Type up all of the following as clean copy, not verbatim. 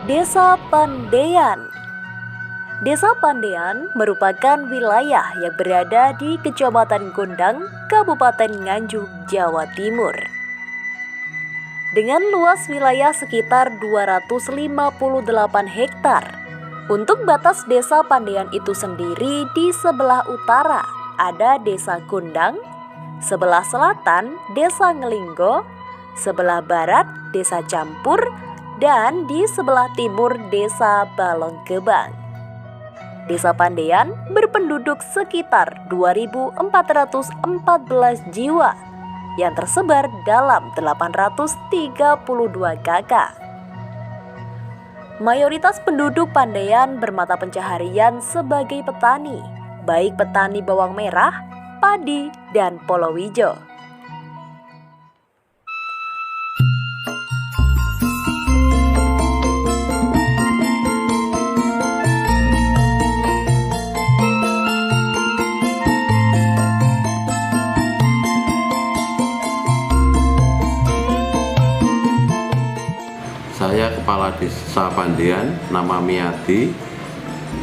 Desa Pandaian. Desa Pandaian merupakan wilayah yang berada di Kecamatan Gondang, Kabupaten Nganjuk, Jawa Timur. Dengan luas wilayah sekitar 258 hektar. Untuk batas Desa Pandaian itu sendiri, di sebelah utara ada Desa Gondang, sebelah selatan Desa Ngelinggo, sebelah barat Desa Campur, dan di sebelah timur Desa Balonggebang. Desa Pandaian berpenduduk sekitar 2.414 jiwa yang tersebar dalam 832 kakak. Mayoritas penduduk Pandaian bermata pencaharian sebagai petani, baik petani bawang merah, padi, dan palawija. Saya Kepala Desa Pandaian, nama Miadi.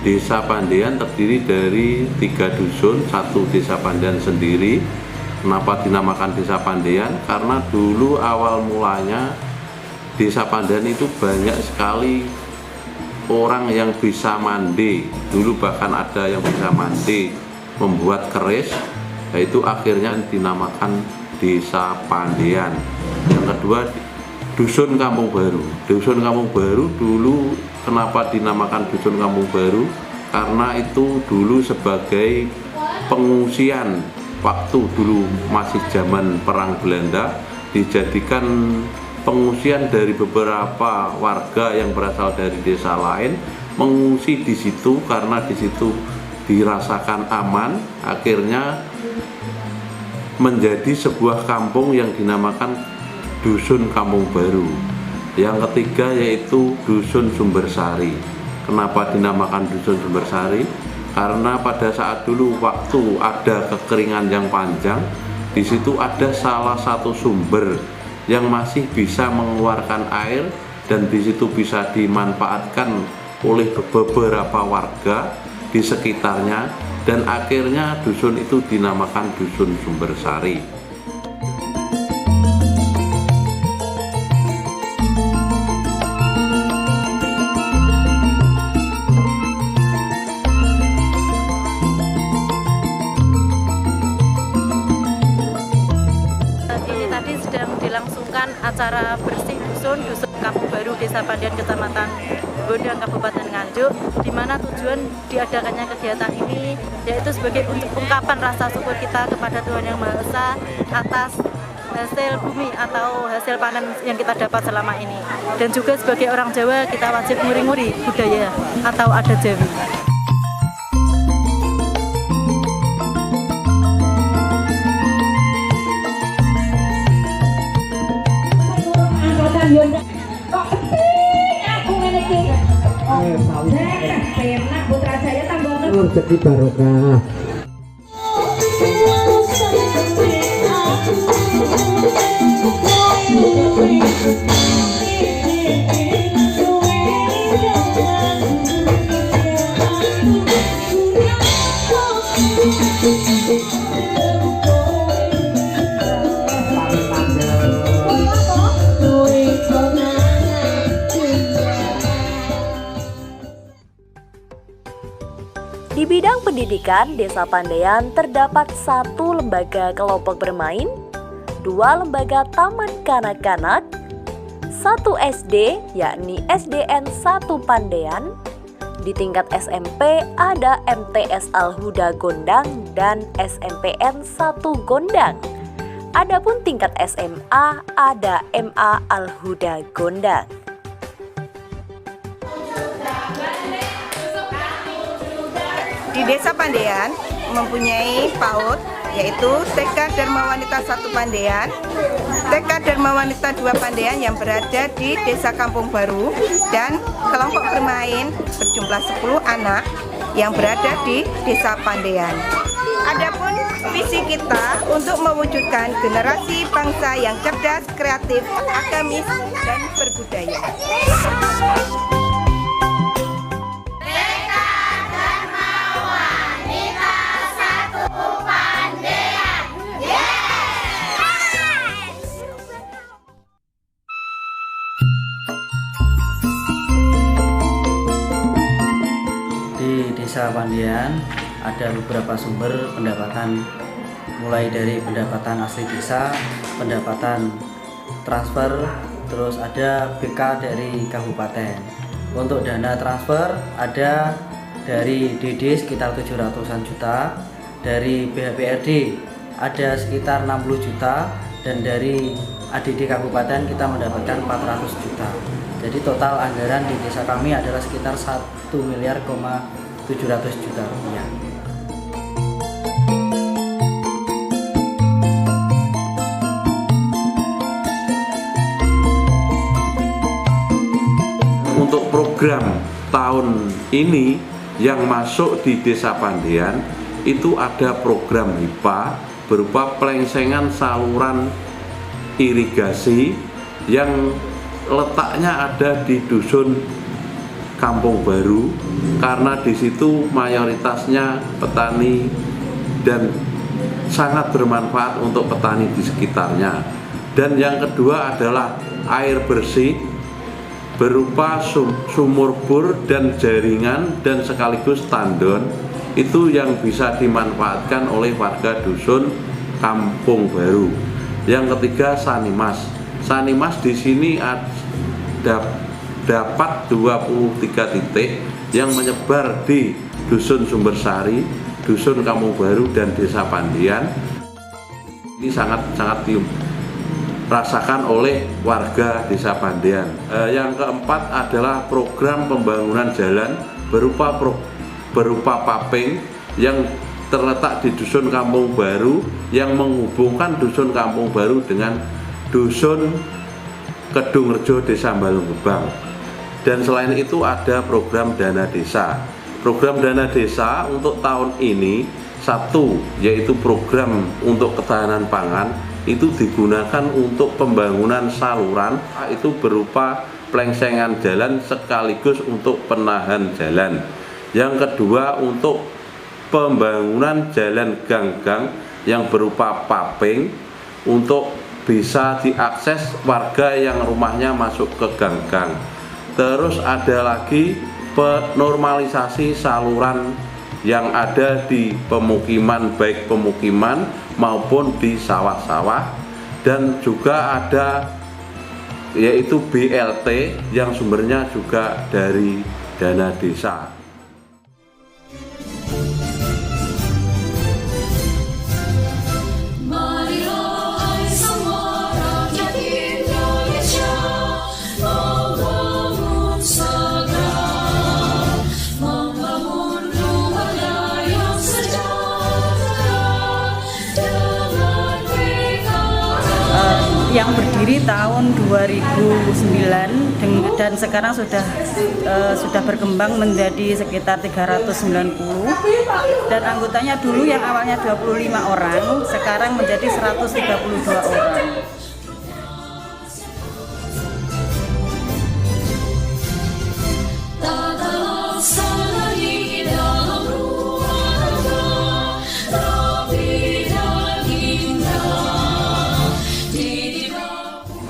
Desa Pandaian terdiri dari 3 dusun, 1 Desa Pandaian sendiri. Kenapa dinamakan Desa Pandaian? Karena dulu awal mulanya Desa Pandaian itu banyak sekali orang yang bisa mandi. Dulu bahkan ada yang bisa mandi, membuat keris, yaitu akhirnya dinamakan Desa Pandaian. Yang kedua, Dusun Kampung Baru. Dusun Kampung Baru dulu kenapa dinamakan Dusun Kampung Baru? Karena itu dulu sebagai pengungsian waktu dulu masih zaman Perang Belanda, dijadikan pengungsian dari beberapa warga yang berasal dari desa lain mengungsi di situ karena di situ dirasakan aman, akhirnya menjadi sebuah kampung yang dinamakan Dusun Kampung Baru. Yang ketiga yaitu Dusun Sumbersari. Kenapa dinamakan Dusun Sumbersari? Karena pada saat dulu waktu ada kekeringan yang panjang, di situ ada salah satu sumber yang masih bisa mengeluarkan air dan di situ bisa dimanfaatkan oleh beberapa warga di sekitarnya, dan akhirnya dusun itu dinamakan Dusun Sumbersari. Dilangsungkan acara bersih Dusun Kampung Baru Desa Pandaian Kecamatan Gondang Kabupaten Nganjuk, di mana tujuan diadakannya kegiatan ini yaitu sebagai ungkapan rasa syukur kita kepada Tuhan Yang Maha Esa atas hasil bumi atau hasil panen yang kita dapat selama ini, dan juga sebagai orang Jawa kita wajib nguri-nguri budaya atau adat Jawi. Jadi barokah. Di bidang pendidikan, Desa Pandaian terdapat 1 lembaga kelompok bermain, 2 lembaga taman kanak-kanak, 1 SD yakni SDN 1 Pandaian. Di tingkat SMP ada MTS Al-Huda Gondang dan SMPN 1 Gondang. Adapun tingkat SMA ada MA Al-Huda Gondang. Di Desa Pandaian mempunyai PAUD yaitu TK Dharma Wanita 1 Pandaian, TK Dharma Wanita 2 Pandaian yang berada di Desa Kampung Baru, dan kelompok bermain berjumlah 10 anak yang berada di Desa Pandaian. Adapun visi kita untuk mewujudkan generasi bangsa yang cerdas, kreatif, agamis, dan berbudaya. Desa Pandean ada beberapa sumber pendapatan, mulai dari pendapatan asli desa, pendapatan transfer, terus ada BK dari kabupaten. Untuk dana transfer ada dari DD sekitar 700-an juta, dari BHPRD ada sekitar 60 juta, dan dari ADD kabupaten kita mendapatkan 400 juta. Jadi total anggaran di desa kami adalah sekitar 1,7 miliar rupiah. Untuk program tahun ini yang masuk di Desa Pandean itu ada program HIPA berupa pelengsengan saluran irigasi yang letaknya ada di dusun Kampung Baru, karena di situ mayoritasnya petani dan sangat bermanfaat untuk petani di sekitarnya. Dan yang kedua adalah air bersih berupa sumur bor dan jaringan dan sekaligus tandon, itu yang bisa dimanfaatkan oleh warga dusun Kampung Baru. Yang ketiga Sanimas. Sanimas di sini dapat 23 titik yang menyebar di dusun Sumbersari, dusun Kampung Baru, dan Desa Pandean. Ini sangat dirasakan oleh warga Desa Pandean. Yang keempat adalah program pembangunan jalan berupa paving yang terletak di dusun Kampung Baru yang menghubungkan dusun Kampung Baru dengan dusun Kedungrejo Desa Balunggebang. Dan selain itu ada program dana desa. Program dana desa untuk tahun ini satu, yaitu program untuk ketahanan pangan, itu digunakan untuk pembangunan saluran, itu berupa pelengsengan jalan sekaligus untuk penahan jalan. Yang kedua untuk pembangunan jalan gang-gang yang berupa paving untuk bisa diakses warga yang rumahnya masuk ke gang-gang. Terus ada lagi penormalisasi saluran yang ada di pemukiman, baik pemukiman maupun di sawah-sawah, dan juga ada yaitu BLT yang sumbernya juga dari dana desa. Yang berdiri tahun 2009 dan sekarang sudah berkembang menjadi sekitar 390, dan anggotanya dulu yang awalnya 25 orang sekarang menjadi 132 orang.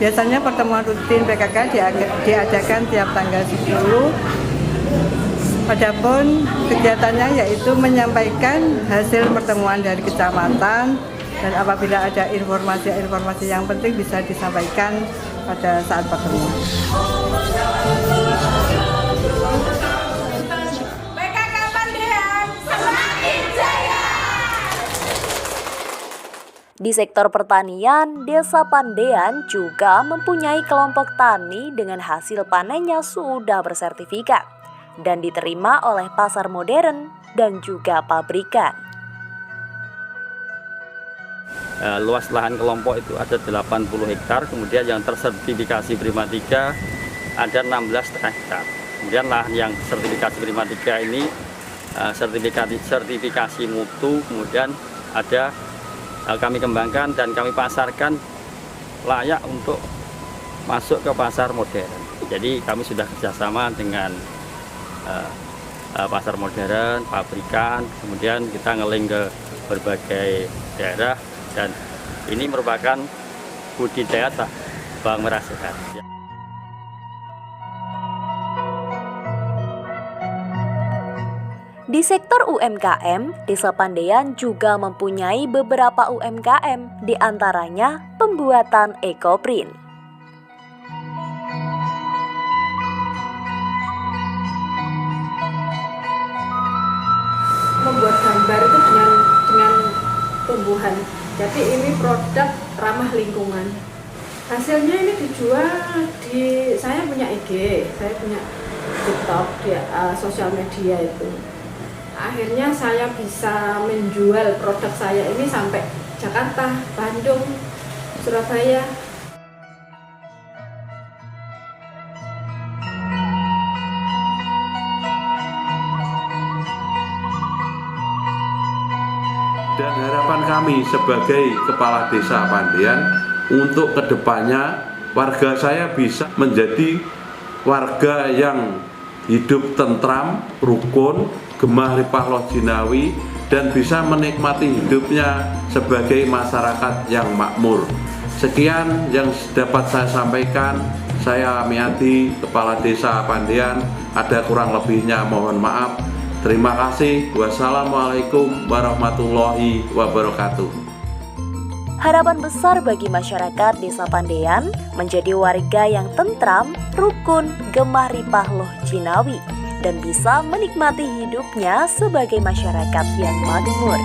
Biasanya pertemuan rutin PKK diadakan tiap tanggal 10. Adapun kegiatannya yaitu menyampaikan hasil pertemuan dari kecamatan, dan apabila ada informasi-informasi yang penting bisa disampaikan pada saat pertemuan. PKK Pandean semakin jaya. Di sektor pertanian, Desa Pandean juga mempunyai kelompok tani dengan hasil panennya sudah bersertifikat dan diterima oleh pasar modern dan juga pabrikan. Luas lahan kelompok itu ada 80 hektar, kemudian yang tersertifikasi Prima 3 ada 16,5 hektar. Kemudian lahan yang sertifikasi Prima 3 ini sertifikasi mutu, kemudian ada kami kembangkan dan kami pasarkan layak untuk masuk ke pasar modern. Jadi kami sudah kerjasama dengan pasar modern, pabrikan, kemudian kita ngeling ke berbagai daerah, dan ini merupakan budidaya bawang merah sehat. Di sektor UMKM, Desa Pandaian juga mempunyai beberapa UMKM, di antaranya pembuatan ekoprint. Membuat gambar itu dengan tumbuhan. Jadi ini produk ramah lingkungan. Hasilnya ini dijual saya punya IG, saya punya TikTok, di sosial media itu. Akhirnya saya bisa menjual produk saya ini sampai Jakarta, Bandung, Surabaya. Dan harapan kami sebagai Kepala Desa Pandaian untuk kedepannya warga saya bisa menjadi warga yang hidup tentram, rukun, gemah ripah loh jinawi, dan bisa menikmati hidupnya sebagai masyarakat yang makmur. Sekian yang dapat saya sampaikan. Saya Miati, Kepala Desa Pandaian. Ada kurang lebihnya mohon maaf. Terima kasih. Wassalamualaikum warahmatullahi wabarakatuh. Harapan besar bagi masyarakat Desa Pandaian menjadi warga yang tentram, rukun, gemah ripah loh jinawi, dan bisa menikmati hidupnya sebagai masyarakat yang makmur.